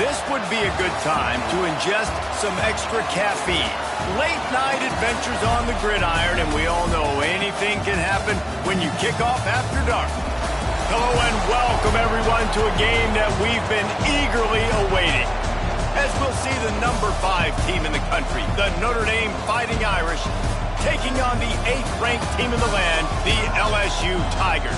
This would be a good time to ingest some extra caffeine. Late night adventures on the gridiron, and we all know anything can happen when you kick off after dark. Hello and welcome everyone to a game that we've been eagerly awaiting. As we'll see the number 5 team in the country, the Notre Dame Fighting Irish, taking on the 8th-ranked team in the land, the LSU Tigers.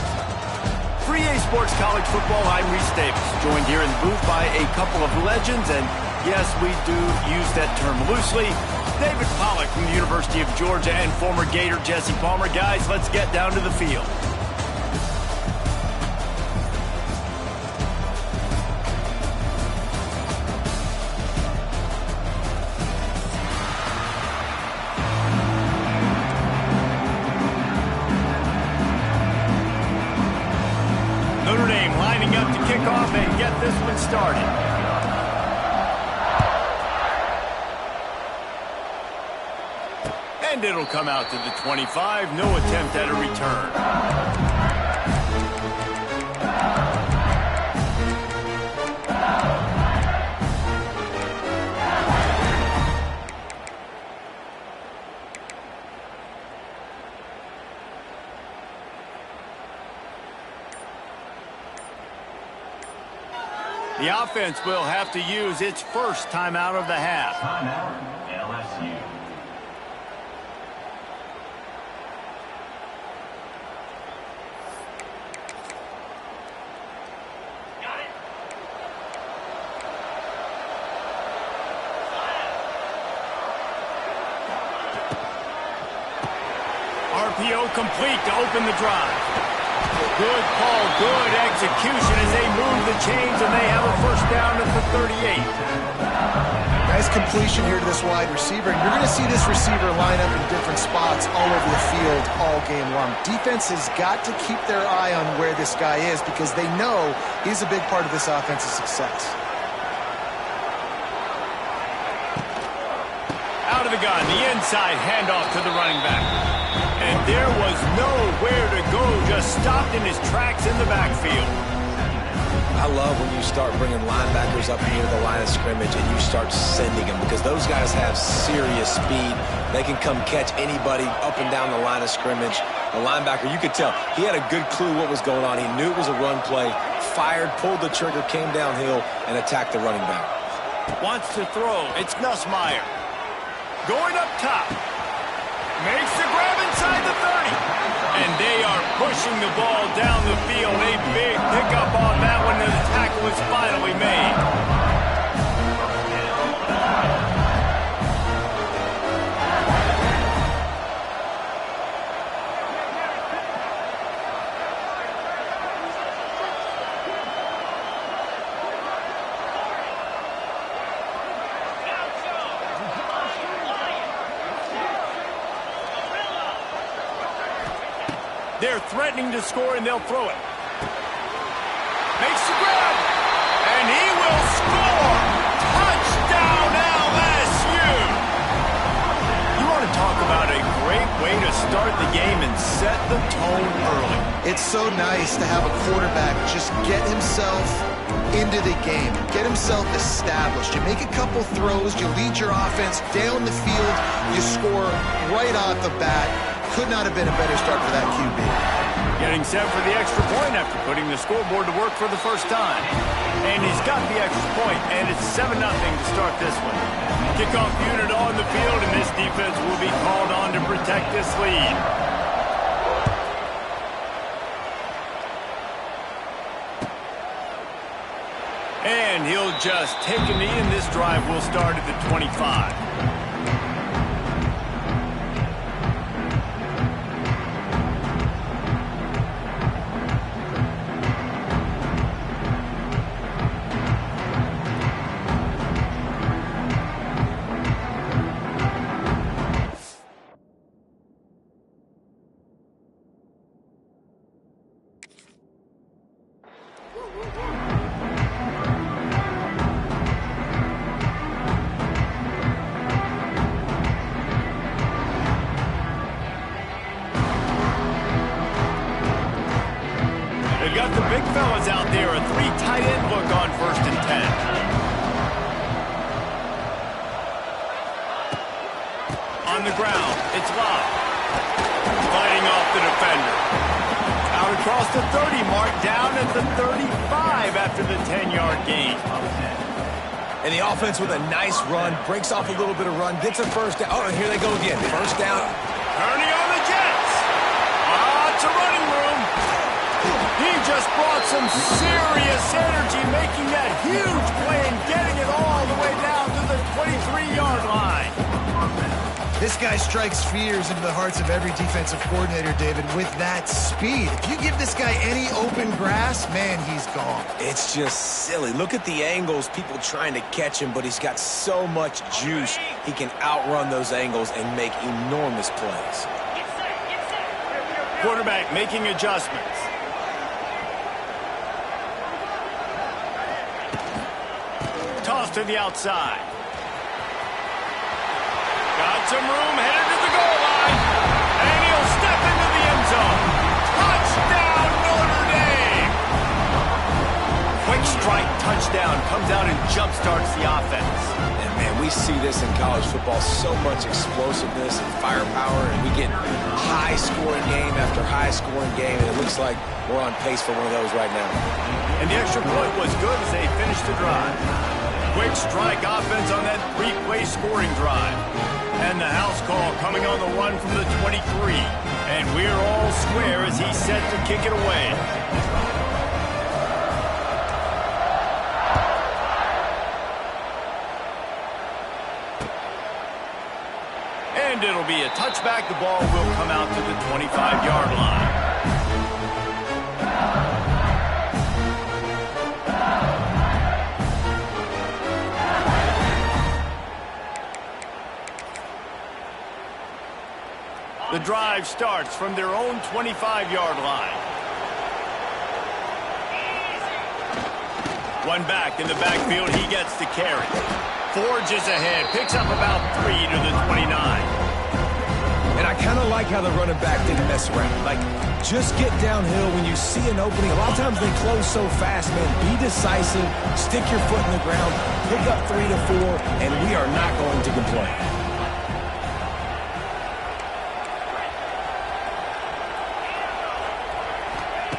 For EA Sports College Football, I'm Reese Davis, joined here in the booth by a couple of legends, and yes, we do use that term loosely. David Pollack from the University of Georgia and former Gator Jesse Palmer. Guys, let's get down to the field. Notre Dame lining up to kick off and get this one started. And it'll come out to the 25. No attempt at a return. The offense will have to use its first timeout of the half. Timeout, LSU. Got it. RPO complete to open the drive. Good call, good execution as they move the chains, and they have a first down at the 38. Nice completion here to this wide receiver. And you're going to see this receiver line up in different spots all over the field all game long. Defense has got to keep their eye on where this guy is because they know he's a big part of this offense's success. Out of the gun, the inside handoff to the running back. And there was nowhere to go, just stopped in his tracks in the backfield. I love when you start bringing linebackers up near the line of scrimmage and you start sending them because those guys have serious speed. They can come catch anybody up and down the line of scrimmage. The linebacker, you could tell, he had a good clue what was going on. He knew it was a run play, fired, pulled the trigger, came downhill, and attacked the running back. Wants to throw. It's Nussmeier. Going up top. Makes the grab inside the 30. And they are pushing the ball down the field. A big pickup on that one, and the tackle is finally made. They're threatening to score, and they'll throw it. Makes the grab, and he will score! Touchdown, LSU! You want to talk about a great way to start the game and set the tone early. It's so nice to have a quarterback just get himself into the game, get himself established. You make a couple throws, you lead your offense down the field, you score right off the bat. Could not have been a better start for that QB. Getting set for the extra point after putting the scoreboard to work for the first time. And he's got the extra point, and it's 7-0 to start this one. Kickoff unit on the field, and this defense will be called on to protect this lead. And he'll just take a knee, and this drive will start at the 25. Got the big fellas out there, a 3 tight end look on 1st and 10. the ground. It's Love. Fighting off the defender. Out across the 30 mark, down at the 35 after the 10-yard gain. And the offense with a nice run, breaks off a little bit of run, gets a first down. Oh, and here they go again. First down. Ernie on the Jets. Lots of running room. He just brought some serious energy, making that huge play and getting it all the way down to the 23-yard line. This guy strikes fears into the hearts of every defensive coordinator, David, with that speed. If you give this guy any open grass, man, he's gone. It's just silly. Look at the angles, people trying to catch him, but he's got so much juice. He can outrun those angles and make enormous plays. Quarterback making adjustments. Toss to the outside. Got some room, headed to the goal line. And he'll step into the end zone. Touchdown, Notre Dame! Quick strike touchdown comes out and jumpstarts the offense. And, man, we see this in college football, so much explosiveness and firepower, and we get high-scoring game after high-scoring game, and it looks like we're on pace for one of those right now. And the extra point was good as they finished the drive. Quick strike offense on that three-play scoring drive. And the house call coming on the run from the 23. And we're all square as he's set to kick it away. And it'll be a touchback. The ball will come out to the 25-yard line. The drive starts from their own 25-yard line. One back in the backfield, he gets the carry. Forges ahead, picks up about 3 to the 29. And I kind of like how the running back didn't mess around. Like, just get downhill when you see an opening. A lot of times they close so fast, man. Be decisive, stick your foot in the ground, pick up 3 to 4, and we are not going to complain.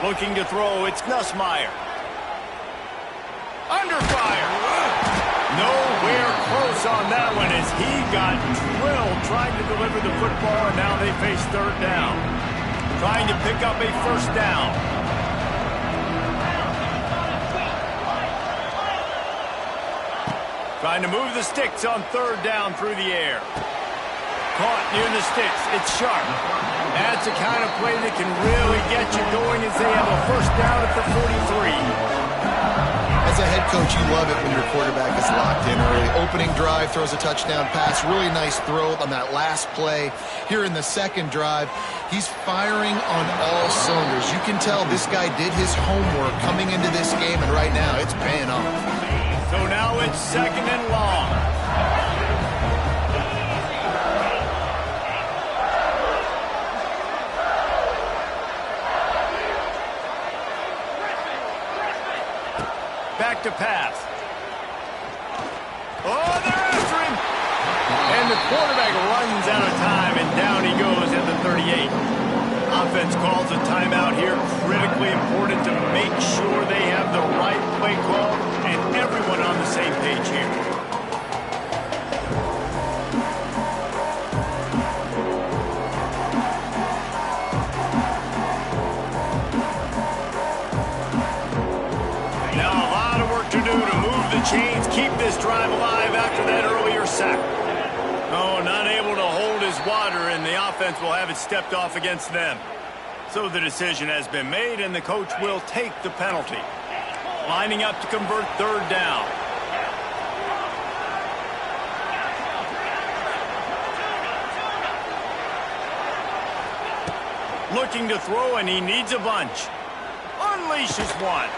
Looking to throw, it's Nussmeier. Under fire. Nowhere close on that one as he got drilled trying to deliver the football, and now they face third down. Trying to pick up a first down. Trying to move the sticks on third down through the air. Caught near the sticks. It's Sharp. That's the kind of play that can really get you going as they have a first down at the 43. As a head coach, you love it when your quarterback is locked in early. Opening drive, throws a touchdown pass. Really nice throw on that last play. Here in the second drive, he's firing on all cylinders. You can tell this guy did his homework coming into this game, and right now it's paying off. So now it's second and long. Back to pass. Oh, they're after him. And the quarterback runs out of time, and down he goes at the 38. Offense calls a timeout here. Critically important to make sure they have the right play call and everyone on the same page here. Chains keep this drive alive after that earlier sack. Oh, not able to hold his water, and the offense will have it stepped off against them. So the decision has been made, and the coach will take the penalty. Lining up to convert third down. Looking to throw, and he needs a bunch. Unleashes one.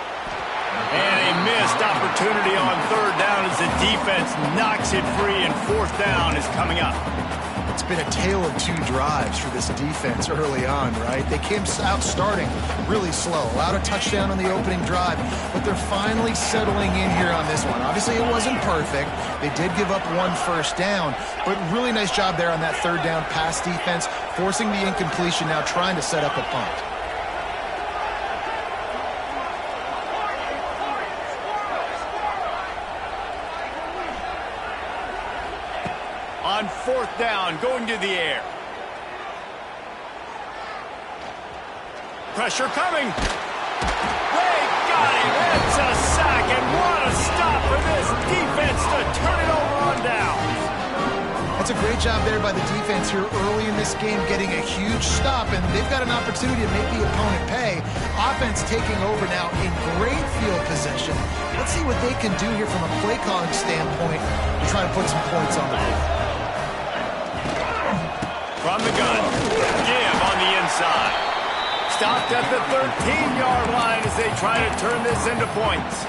And a missed opportunity on third down as the defense knocks it free, and fourth down is coming up. been a tale of two drives for this defense early on, right? They came out starting really slow, allowed a touchdown on the opening drive, but they're finally settling in here on this one. Obviously, it wasn't perfect. They did give up one first down, but really nice job there on that third down pass defense, forcing the incompletion, now trying to set up a punt. On fourth down, going to the air. Pressure coming. They got him. It's a sack, and what a stop for this defense to turn it over on downs. That's a great job there by the defense here early in this game, getting a huge stop, and they've got an opportunity to make the opponent pay. Offense taking over now in great field possession. Let's see what they can do here from a play calling standpoint to try to put some points on the board. From the gun, give on the inside. Stopped at the 13-yard line as they try to turn this into points.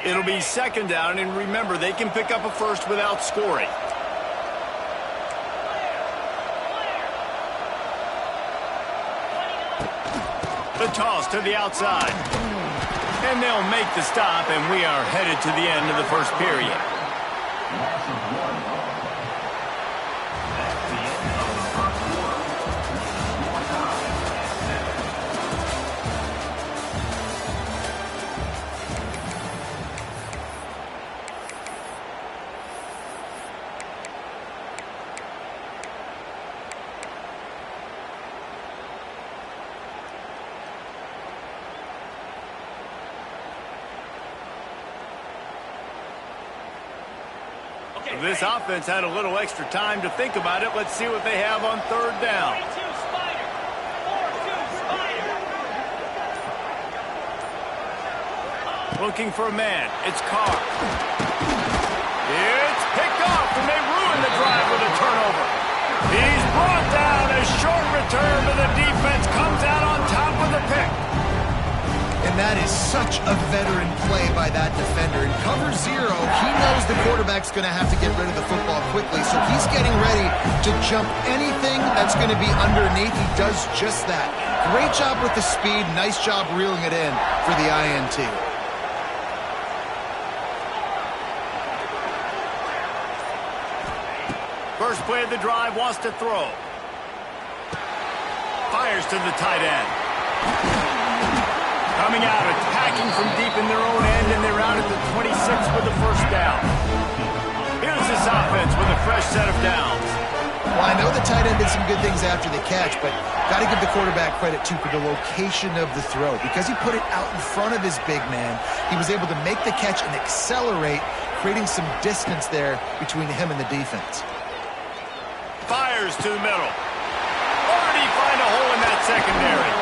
It'll be second down, and remember, they can pick up a first without scoring. The toss to the outside. And they'll make the stop, and we are headed to the end of the first period. This offense had a little extra time to think about it. Let's see what they have on third down. Looking for a man. It's Carr. It's picked off, and they ruin the drive with a turnover. He's brought down. A short return, but the defense comes out on top of the pick. And that is such a veteran play by that defender. In cover zero, he knows the quarterback's going to have to get rid of the football quickly, so he's getting ready to jump anything that's going to be underneath. He does just that. Great job with the speed. Nice job reeling it in for the INT. First play of the drive, wants to throw. Fires to the tight end. Coming out, attacking from deep in their own end, and they're out at the 26 with the first down. Here's this offense with a fresh set of downs. Well, I know the tight end did some good things after the catch, but got to give the quarterback credit, too, for the location of the throw. Because he put it out in front of his big man, he was able to make the catch and accelerate, creating some distance there between him and the defense. Fires to the middle. Already find a hole in that secondary.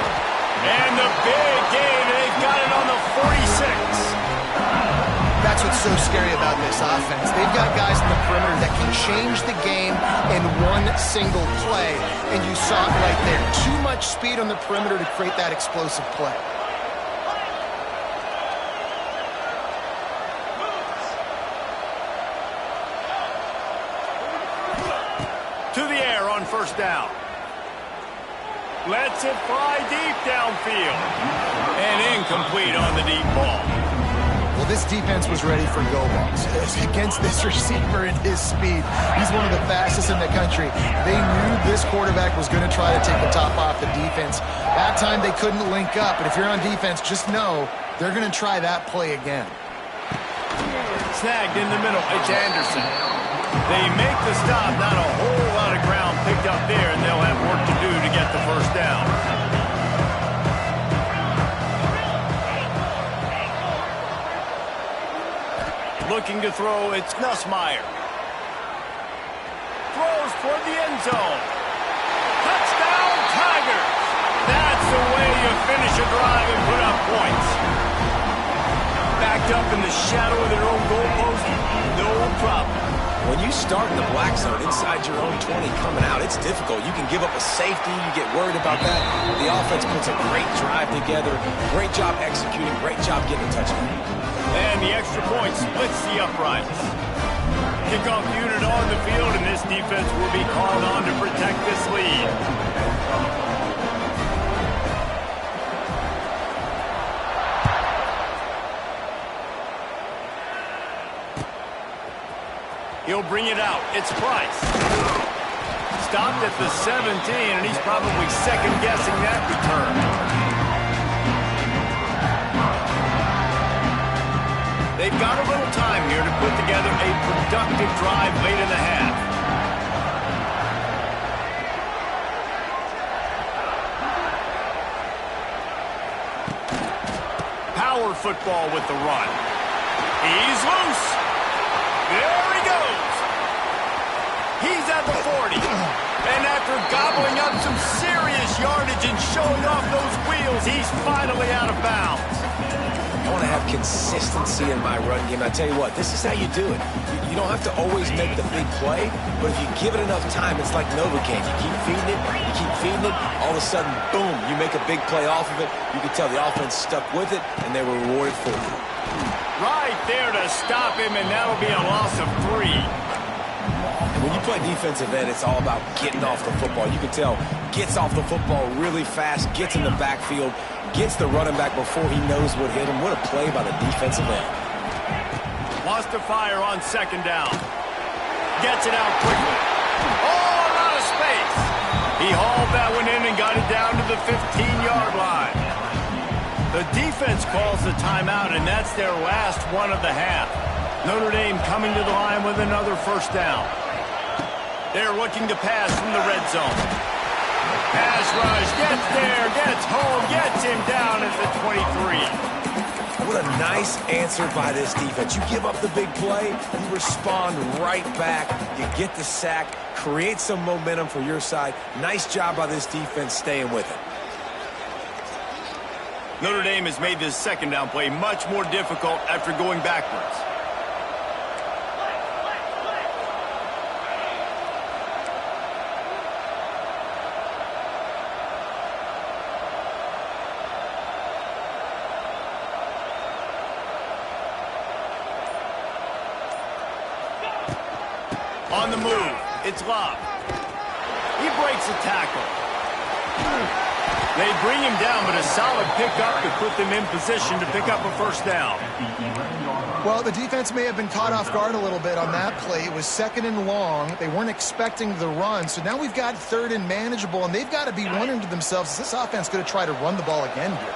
And the big game, they've got it on the 46. That's what's so scary about this offense. They've got guys in the perimeter that can change the game in one single play. And you saw it right there. Too much speed on the perimeter to create that explosive play. To the air on first down. Lets it fly deep downfield. And incomplete on the deep ball. Well, this defense was ready for go balls against this receiver and his speed. He's one of the fastest in the country. They knew this quarterback was going to try to take the top off the defense. That time they couldn't link up, but if you're on defense, just know they're going to try that play again. Snagged in the middle. It's Anderson. They make the stop. Not a whole lot of ground picked up there, and they'll have work to do to get the first down. Looking to throw, it's Nussmeier. Throws toward the end zone. Touchdown, Tigers! That's the way you finish a drive and put up points. Backed up in the shadow of their own goalpost, no problem. When you start in the black zone inside your own 20 coming out, it's difficult. You can give up a safety. You get worried about that. The offense puts a great drive together. Great job executing. Great job getting a touchdown. And the extra point splits the uprights. Kickoff unit on the field, and this defense will be called on to protect this lead. He'll bring it out. It's Price. Stopped at the 17, and he's probably second-guessing that return. They've got a little time here to put together a productive drive late in the half. Power football with the run. He's loose. There he goes. He's at the 40. And after gobbling up some serious yardage and showing off those wheels, he's finally out of bounds. I want to have consistency in my run game. I tell you what, this is how you do it. You don't have to always make the big play, but if you give it enough time, it's like Novocaine. You keep feeding it, all of a sudden, boom, you make a big play off of it. You can tell the offense stuck with it, and they were rewarded for it. Right there to stop him, and that'll be a loss of 3. And when you play defensive end, it's all about getting off the football. You can tell, gets off the football really fast, gets in the backfield, gets the running back before he knows what hit him. What a play by the defensive end. Wants to fire on second down. Gets it out quickly. Oh, a lot of space. He hauled that one in and got it down to the 15-yard line. The defense calls the timeout, and that's their last one of the half. Notre Dame coming to the line with another first down. They're looking to pass from the red zone. Pass rush, gets there, gets home, gets him down at the 23. What a nice answer by this defense. You give up the big play, you respond right back, you get the sack, create some momentum for your side. Nice job by this defense staying with it. Notre Dame has made this second down play much more difficult after going backwards. On the move, it's Love. He breaks a tackle. They bring him down, but a solid pickup to put them in position to pick up a first down. Well, the defense may have been caught off guard a little bit on that play. It was second and long. They weren't expecting the run. So now we've got third and manageable, and they've got to be wondering to themselves, is this offense going to try to run the ball again here?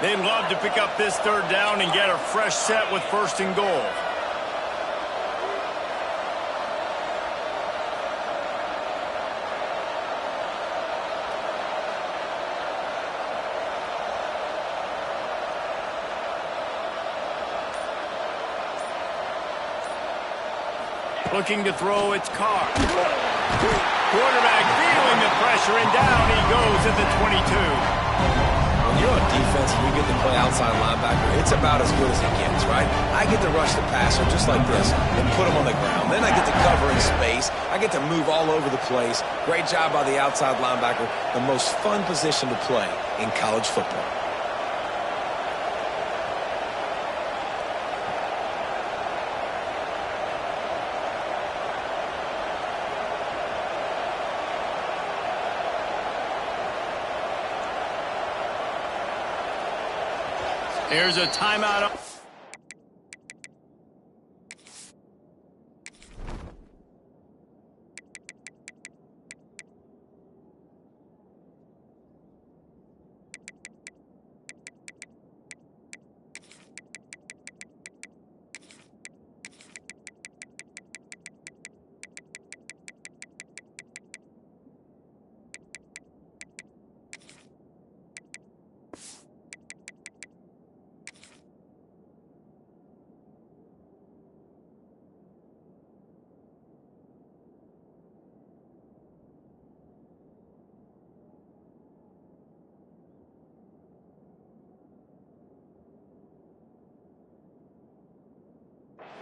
They'd love to pick up this third down and get a fresh set with first and goal. Looking to throw, it's Carr. Quarterback feeling the pressure, and down he goes at the 22. When you're on defense and you get to play outside linebacker, it's about as good as it gets, right? I get to rush the passer just like this and put him on the ground. Then I get to cover in space. I get to move all over the place. Great job by the outside linebacker. The most fun position to play in college football. Here's a timeout.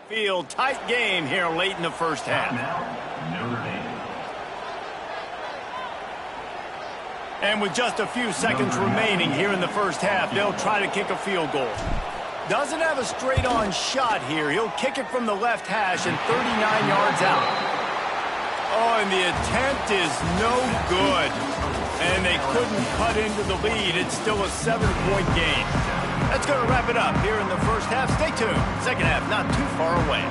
field. Tight game here late in the first half. Notre Dame. And with just a few seconds remaining here in the first half, they'll try to kick a field goal. Doesn't have a straight-on shot here. He'll kick it from the left hash and 39 yards out. Oh, and the attempt is no good. And they couldn't cut into the lead. It's still a 7-point game. That's going to wrap it up here in the first half. Stay tuned. Second half not too far away.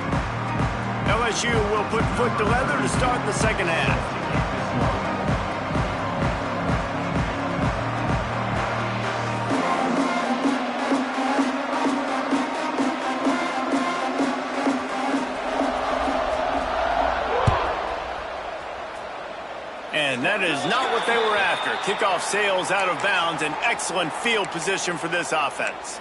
LSU will put foot to leather to start the second half. And that is not what they were after. Kickoff sails out of bounds. An excellent field position for this offense.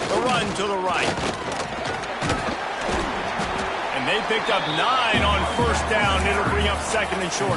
The run to the right. They picked up 9 on first down. It'll bring up second and short.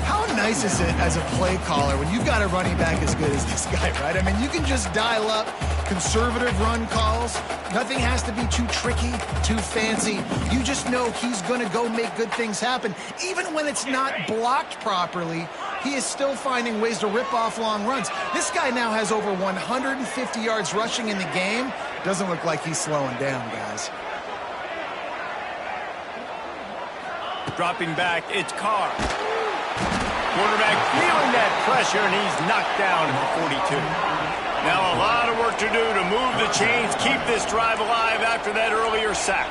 How nice is it as a play caller when you've got a running back as good as this guy, right? I mean, you can just dial up conservative run calls. Nothing has to be too tricky, too fancy. You just know he's going to go make good things happen. Even when it's not blocked properly, he is still finding ways to rip off long runs. This guy now has over 150 yards rushing in the game. Doesn't look like he's slowing down, guys. Dropping back, it's Carr. Quarterback feeling that pressure, and he's knocked down at the 42. Now a lot of work to do to move the chains, keep this drive alive after that earlier sack.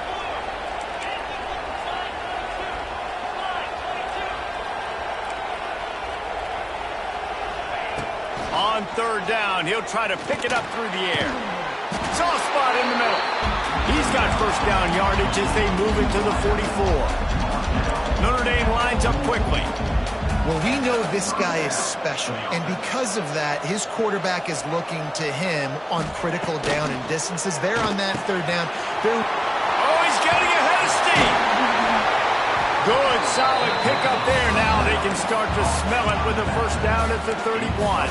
On third down, he'll try to pick it up through the air. Soft spot in the middle. He's got first down yardage as they move it to the 44. Notre Dame lines up quickly. Well, we know this guy is special, and because of that, his quarterback is looking to him on critical down and distances. They're on that third down. Oh, he's getting ahead of steam. Good, solid pickup there. Now they can start to smell it with a first down at the 31.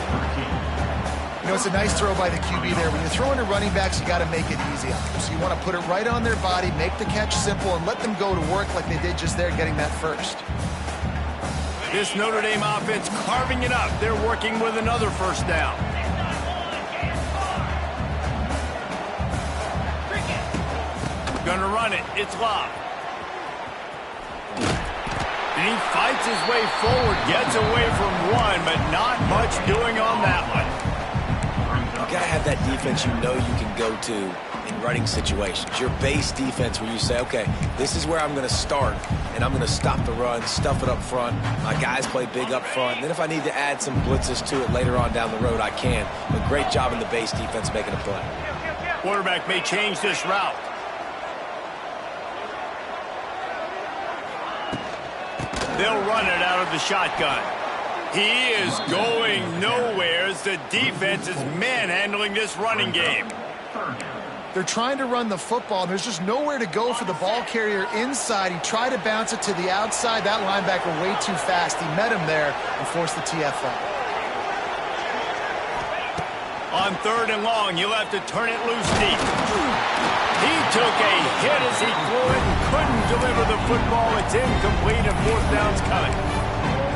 You know, it's a nice throw by the QB there. When you're throwing to running backs, you got to make it easy on them. So you want to put it right on their body, make the catch simple, and let them go to work like they did just there, getting that first. This Notre Dame offense carving it up. They're working with another first down. Gonna run it. It's Love. And he fights his way forward, gets away from one, but not much doing on that one. You gotta have that defense you know you can go to in running situations. Your base defense where you say, okay, this is where I'm going to start, and I'm going to stop the run, stuff it up front. My guys play big up front. And then if I need to add some blitzes to it later on down the road, I can. But great job in the base defense making a play. Quarterback may change this route. They'll run it out of the shotgun. He is going nowhere as the defense is manhandling this running game. They're trying to run the football. There's just nowhere to go for the ball carrier inside. He tried to bounce it to the outside. That linebacker way too fast. He met him there and forced the TFL. On third and long, you'll have to turn it loose deep. He took a hit as he threw it and couldn't deliver the football. It's incomplete and fourth down's coming.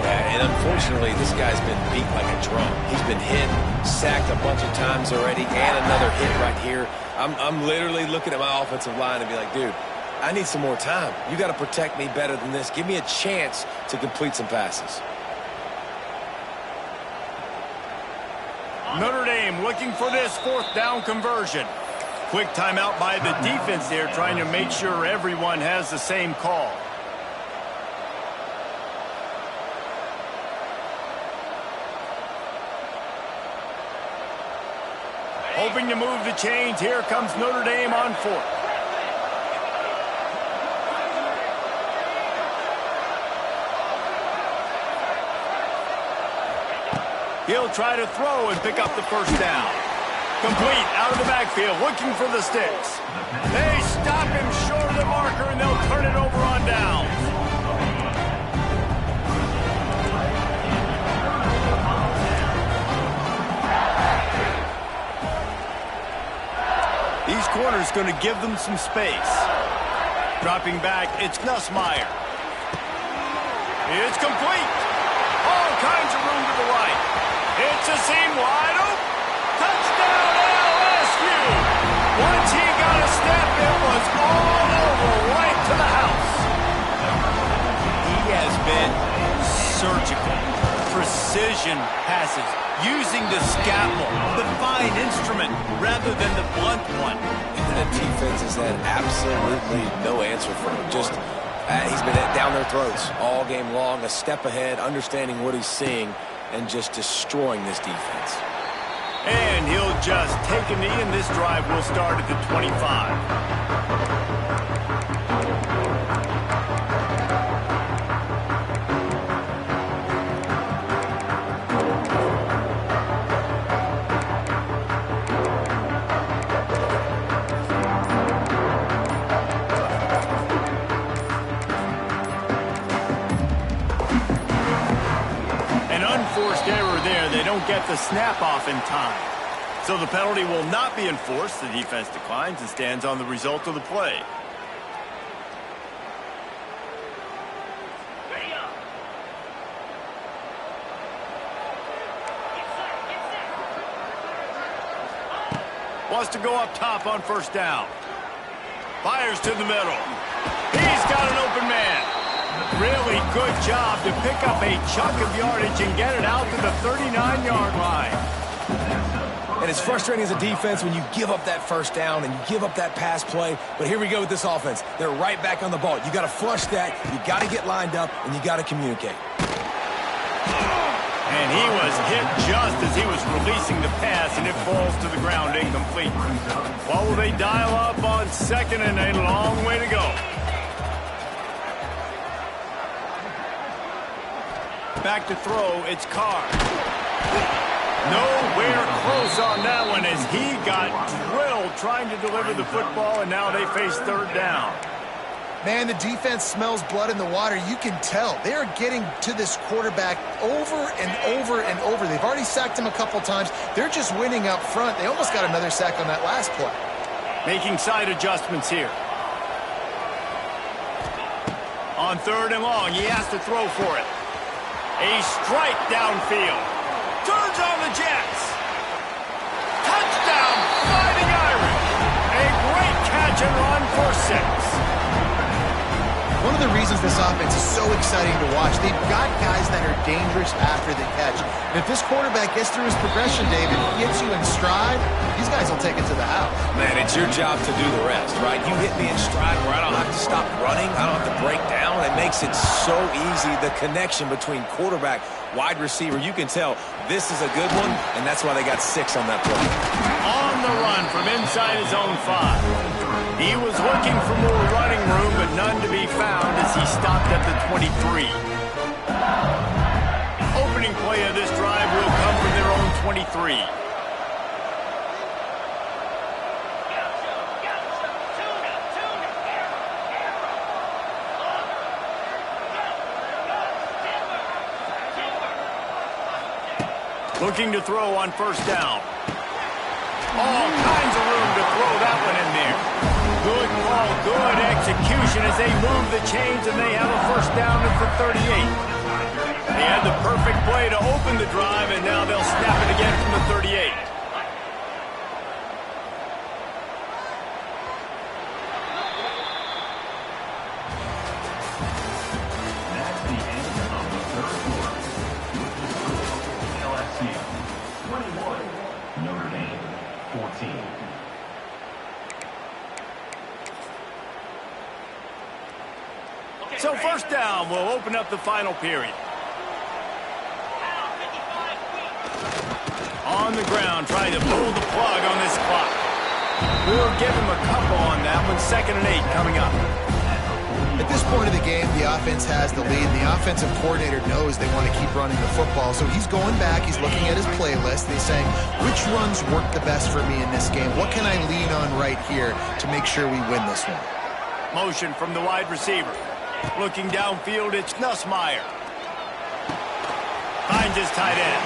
Yeah, and unfortunately, this guy's been beat like a drum. He's been hit, sacked a bunch of times already, and another hit right here. I'm literally looking at my offensive line and be like, dude, I need some more time. You got to protect me better than this. Give me a chance to complete some passes. Notre Dame looking for this fourth down conversion. Quick timeout by the defense there, trying to make sure everyone has the same call. Hoping to move the chains. Here comes Notre Dame on fourth. He'll try to throw and pick up the first down. Complete out of the backfield, looking for the sticks. They stop him short of the marker, and they'll turn it over on downs. These corners going to give them some space. Dropping back, it's Nussmeier. It's complete. All kinds of room to the right. It's a seam wide open. Touchdown LSU. Once he got a step, it was all over right to the house. He has been surgical. Precision passes. Using the scalpel, the fine instrument, rather than the blunt one. And the defense has had absolutely no answer for him. Just, he's been down their throats all game long, a step ahead, understanding what he's seeing, and just destroying this defense. And he'll just take a knee, and this drive will start at the 25. Forced error there. They don't get the snap off in time. So the penalty will not be enforced. The defense declines and stands on the result of the play. Wants to go up top on first down. Fires to the middle. He's got an open man. Really good job to pick up a chunk of yardage and get it out to the 39-yard line. And it's frustrating as a defense when you give up that first down and you give up that pass play. But here we go with this offense. They're right back on the ball. You got to flush that. You got to get lined up, and you got to communicate. And he was hit just as he was releasing the pass, and it falls to the ground incomplete. What will they dial up on second and a long way to go? Back to throw, it's Carr. Nowhere close on that one as he got drilled trying to deliver the football, and now they face third down. Man, the defense smells blood in the water. You can tell. They are getting to this quarterback over and over and over. They've already sacked him a couple times. They're just winning up front. They almost got another sack on that last play. Making side adjustments here. On third and long, he has to throw for it. A strike downfield. Turns on the Jets. Touchdown, Fighting Irish. A great catch and run for 6. One of the reasons this offense is so exciting to watch, they've got guys that are dangerous after the catch. And if this quarterback gets through his progression, David, gets you in stride, these guys will take it to the house. Man, it's your job to do the rest, right? You hit me in stride where I don't have to stop running. I don't have to break down. It makes it so easy, the connection between quarterback, wide receiver. You can tell this is a good one, and that's why they got 6 on that play. On the run from inside his own 5. He was looking for more running room, but none to be found as he stopped at the 23. Opening play of this drive will come from their own 23. Looking to throw on first down. All kinds of room to throw that one in there. Good call, good execution as they move the chains, and they have a first down at the 38. They had the perfect play to open the drive, and now they'll snap it again from the 38. That's the end of the third quarter. LSU 21, Notre Dame 14. So first down will open up the final period. On the ground, trying to pull the plug on this clock. We'll give him a couple on that one. 2nd and 8 coming up. At this point of the game, the offense has the lead, and the offensive coordinator knows they want to keep running the football. So he's going back, he's looking at his playlist, and he's saying, which runs work the best for me in this game? What can I lean on right here to make sure we win this one? Motion from the wide receiver. Looking downfield, it's Nussmeier. Finds his tight end.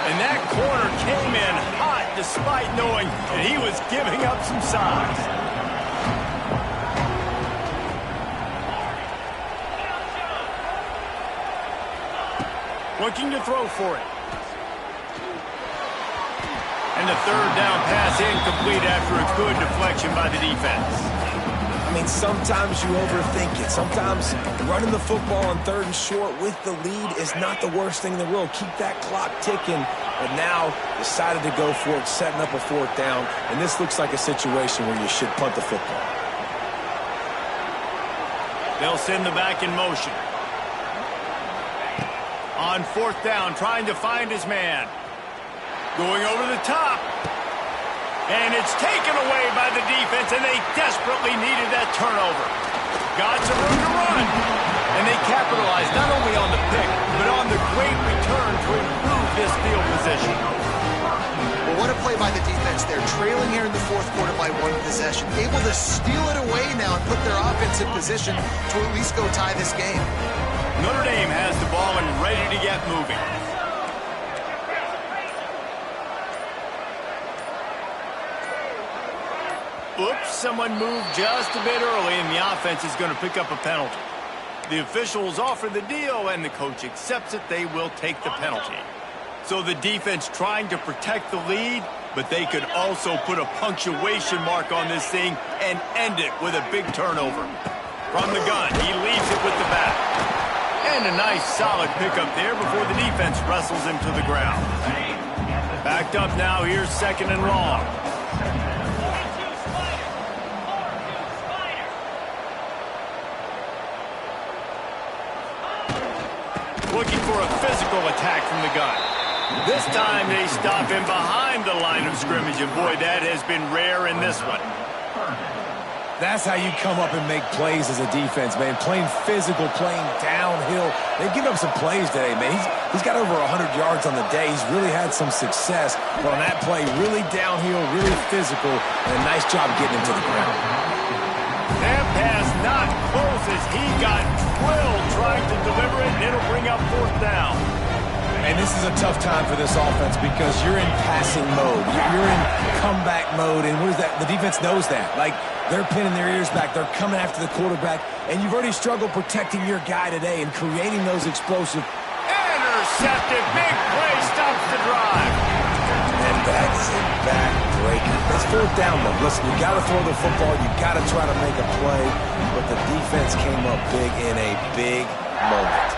And that corner came in hot despite knowing that he was giving up some size. Looking to throw for it. And the third down pass incomplete after a good deflection by the defense. I mean, sometimes you overthink it. Sometimes running the football on 3rd and short with the lead is not the worst thing in the world. Keep that clock ticking. But now decided to go for it, setting up a 4th down. And this looks like a situation where you should punt the football. They'll send the back in motion. On 4th down, trying to find his man. Going over the top. And it's taken away by the defense, and they desperately needed that turnover. Got some room to run. And they capitalized not only on the pick, but on the great return to improve this field position. Well, what a play by the defense. They're trailing here in the 4th quarter by 1 possession. Able to steal it away now and put their offense in position to at least go tie this game. Notre Dame has the ball and ready to get moving. Oops, someone moved just a bit early, and the offense is going to pick up a penalty. The officials offer the deal, and the coach accepts it. They will take the penalty. So the defense trying to protect the lead, but they could also put a punctuation mark on this thing and end it with a big turnover. From the gun, he leaves it with the back. And a nice solid pickup there before the defense wrestles him to the ground. Backed up now, here's 2nd and long. Looking for a physical attack from the gun. This time they stop him behind the line of scrimmage, and boy, that has been rare in this one. That's how you come up and make plays as a defense, man. Playing physical, playing downhill. They've given up some plays today, man. He's got over 100 yards on the day. He's really had some success. But on that play, really downhill, really physical, and a nice job getting him to the ground. That pass not close as he got drilled trying to deliver it, and it'll bring up 4th down. And this is a tough time for this offense because you're in passing mode. You're in comeback mode, and what is that? The defense knows that. Like, they're pinning their ears back. They're coming after the quarterback, and you've already struggled protecting your guy today and creating those explosive. Intercepted. Big play stops the drive. And that's a back-breaker. It's 4th down, though. Listen, you got to throw the football. You got to try to make a play, but the defense came up big in a big moment.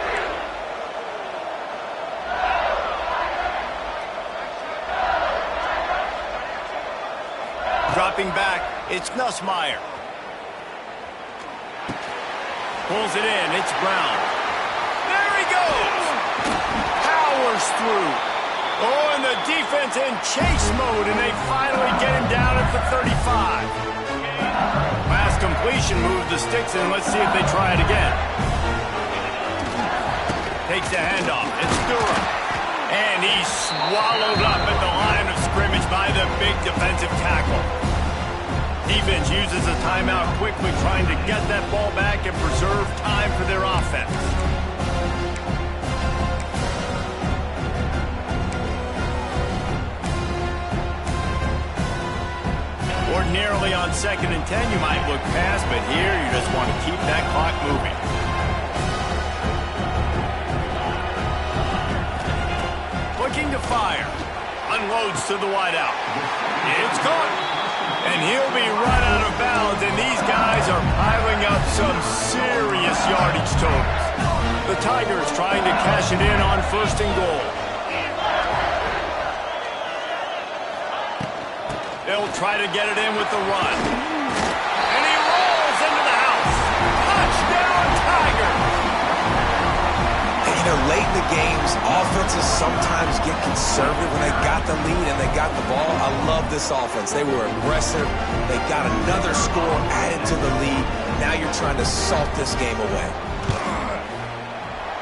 Dropping back, it's Nussmeier. Pulls it in, it's Brown. There he goes! Powers through. Oh, and the defense in chase mode, and they finally get him down at the 35. Last completion moved the sticks, and let's see if they try it again. Takes the handoff, it's Durham. And he's swallowed up at the line of scrimmage by the big defensive tackle. Defense uses a timeout quickly, trying to get that ball back and preserve time for their offense. Ordinarily on 2nd and 10, you might look past, but here you just want to keep that clock moving. Looking to fire. Unloads to the wideout. It's caught. And he'll be run out of bounds, and these guys are piling up some serious yardage totals. The Tigers trying to cash it in on 1st and goal. They'll try to get it in with the run. And he rolls into the house. Touchdown, Tigers! And, you know, late in the games, offenses sometimes get conservative when they got the lead and they got the ball. I love this offense. They were aggressive. They got another score added to the lead. Now you're trying to salt this game away.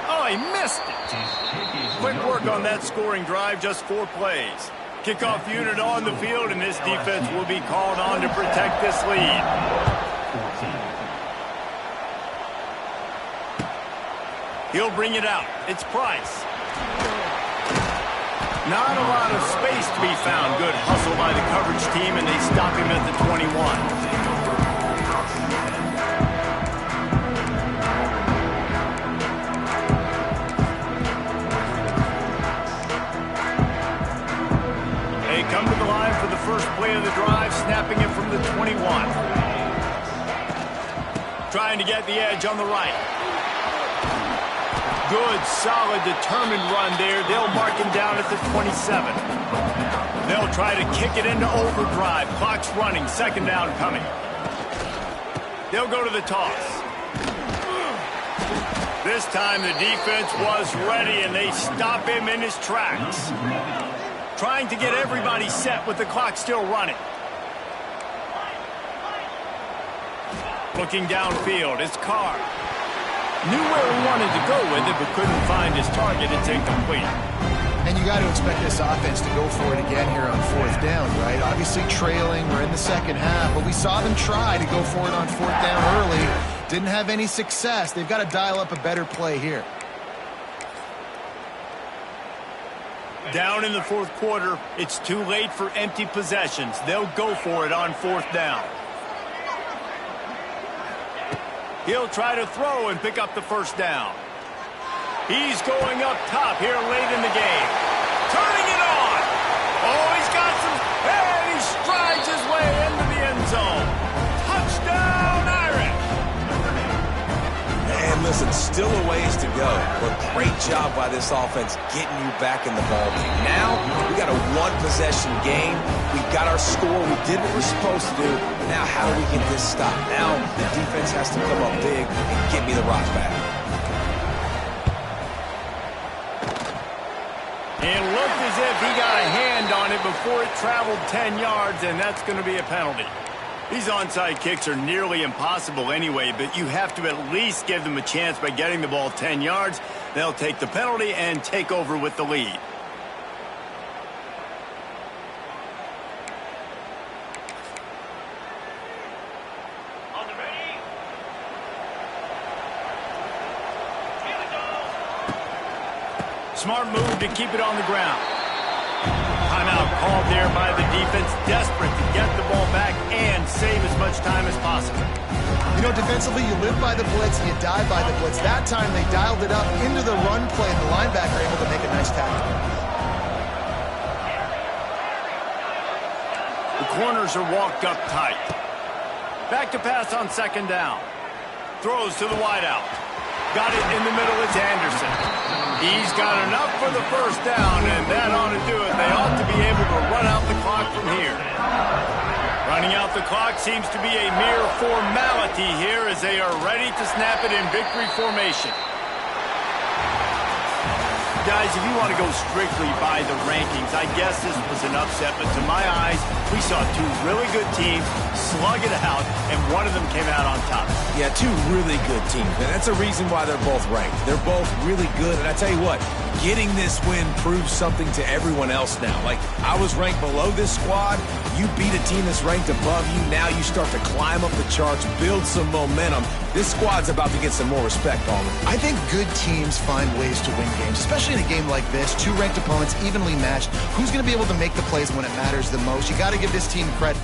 Oh, he missed it. Quick work on that scoring drive, just 4 plays. Kickoff unit on the field, and this defense will be called on to protect this lead. He'll bring it out. It's Price. Not a lot of space to be found. Good hustle by the coverage team, and they stop him at the 21. They come to the line for the first play of the drive, snapping it from the 21. Trying to get the edge on the right. Good, solid, determined run there. They'll mark him down at the 27. They'll try to kick it into overdrive. Clock's running. Second down coming. They'll go to the toss. This time the defense was ready, and they stop him in his tracks. Trying to get everybody set with the clock still running. Looking downfield, it's Carr. Knew where he wanted to go with it, but couldn't find his target. It's incomplete. And you got to expect this offense to go for it again here on 4th down, right? Obviously trailing, we're in the second half, but we saw them try to go for it on 4th down early. Didn't have any success. They've got to dial up a better play here. Down in the 4th quarter, it's too late for empty possessions. They'll go for it on 4th down. He'll try to throw and pick up the first down. He's going up top here late in the game. Turning it on. Oh, he's got some, and he strides his way into the end zone. Touchdown, Irish. And listen, still a ways to go, but great job by this offense getting you back in the ballgame. Now, we got a 1-possession game. We got our score. We did what we're supposed to do. Now, how do we get this stopped? Now, the defense has to come up big and get me the rock back. It looked as if he got a hand on it before it traveled 10 yards, and that's going to be a penalty. These onside kicks are nearly impossible anyway, but you have to at least give them a chance by getting the ball 10 yards. They'll take the penalty and take over with the lead. Smart move to keep it on the ground. Timeout called there by the defense, desperate to get the ball back and save as much time as possible. You know, defensively, you live by the blitz and you die by the blitz. That time they dialed it up into the run play, and the linebacker able to make a nice tackle. The corners are walked up tight. Back to pass on 2nd down. Throws to the wideout. Got it in the middle. It's Anderson. He's got enough for the first down, and that ought to do it. They ought to be able to run out the clock from here. Running out the clock seems to be a mere formality here as they are ready to snap it in victory formation. Guys, if you want to go strictly by the rankings, I guess this was an upset, but to my eyes, we saw 2 really good teams slug it out, and one of them came out on top. Yeah, 2 really good teams, and that's a reason why they're both ranked. They're both really good, and I tell you what, getting this win proves something to everyone else now. Like, I was ranked below this squad. You beat a team that's ranked above you. Now you start to climb up the charts, build some momentum. This squad's about to get some more respect, Palmer. I think good teams find ways to win games, especially in a game like this. 2 ranked opponents, evenly matched. Who's going to be able to make the plays when it matters the most? You got to give this team credit.